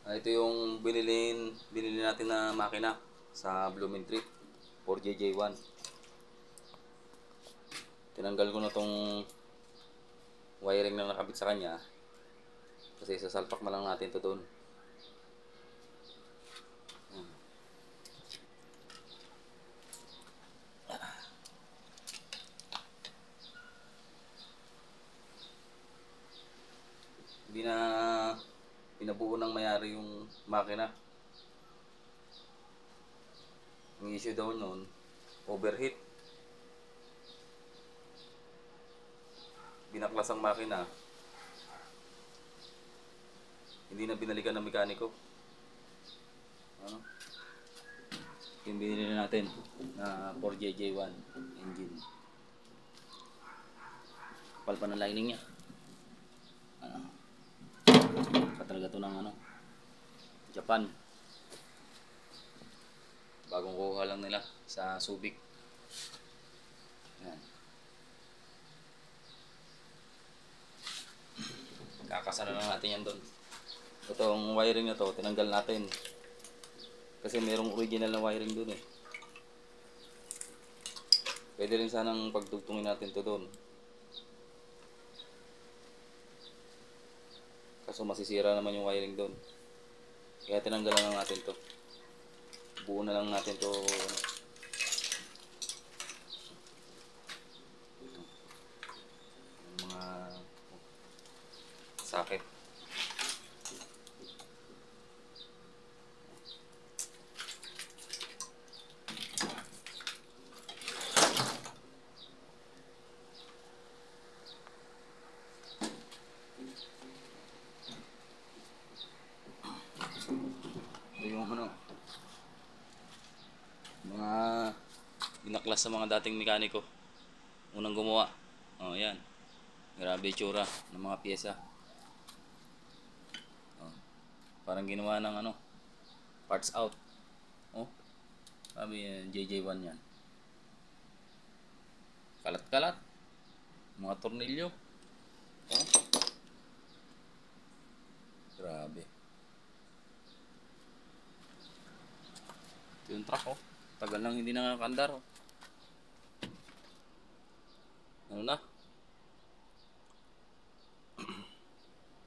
Ito yung binili natin na makina sa Blooming Tree for JJ1. Tinanggal ko na tong wiring na nakabit sa kanya kasi sasalpak na lang natin to doon. Hindi na pinabuo ng mayari yung makina. Ang issue daw noon, overheat. Binaklas ang makina, hindi na binalikan ng mekaniko. Ano? Yung binili natin na 4JJ1 engine. Kapal pa ng lining niya. Talaga to ng Japan. Bagong kuha lang nila sa Subic. Yan. Kakasala lang natin yan doon. Itong wiring na to, tinanggal natin. Kasi merong original na wiring doon eh. Pwede rin sanang pagtugtungin natin to doon. Kaso masisira naman yung wiring doon. Kaya tinanggal lang natin to. Buo na lang natin to. Yung mga socket. Ito yung mga binaklas sa mga dating mekaniko. Unang gumawa. Oh, yan. Grabe itsura ng mga pyesa. Oh, parang ginawa ng parts out. Oh, sabi yan, JJ1 yan. Kalat-kalat. Mga tornilyo. Oh. Grabe. Ito yung truck oh. Tagal lang hindi nakakandar oh. Ano na?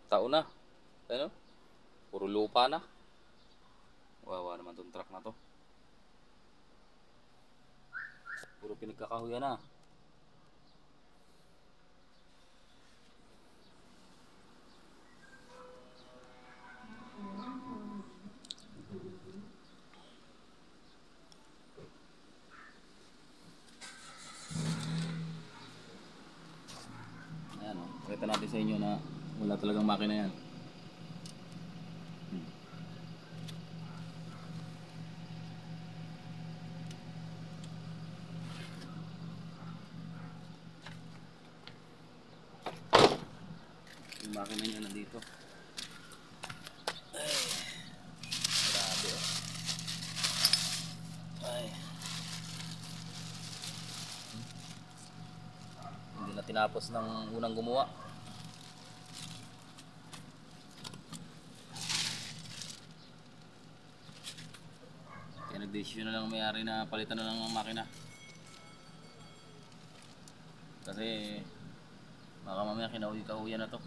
Taon na. Ano? Puro lupa na. Wawa naman tong truck na to. Puro pinagkakahuyan na. Ayan o. Pakita natin sa inyo na wala talagang makina yan. Yung makina niya nandito. Ay, grabe o. Ay. Hindi na tinapos ng unang gumawa. Kaya nag-decision na lang may-ari na palitan na lang ang makina. Kasi baka mamaya kinauwi-kauwi na to.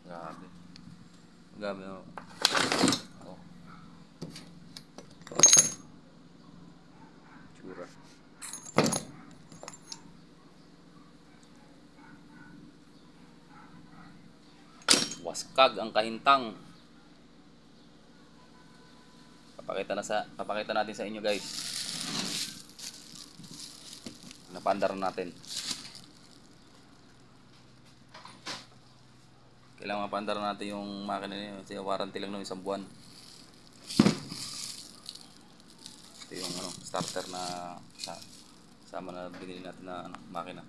Grabe. Grabe oh. Oh. Tsura. Waskag ang kahintang. Papakita natin sa inyo guys. Napandar natin. Kailangan mapandar natin yung makina niya kasi warranty lang ng 1 buwan. Ito yung starter na sama na binili natin na makina.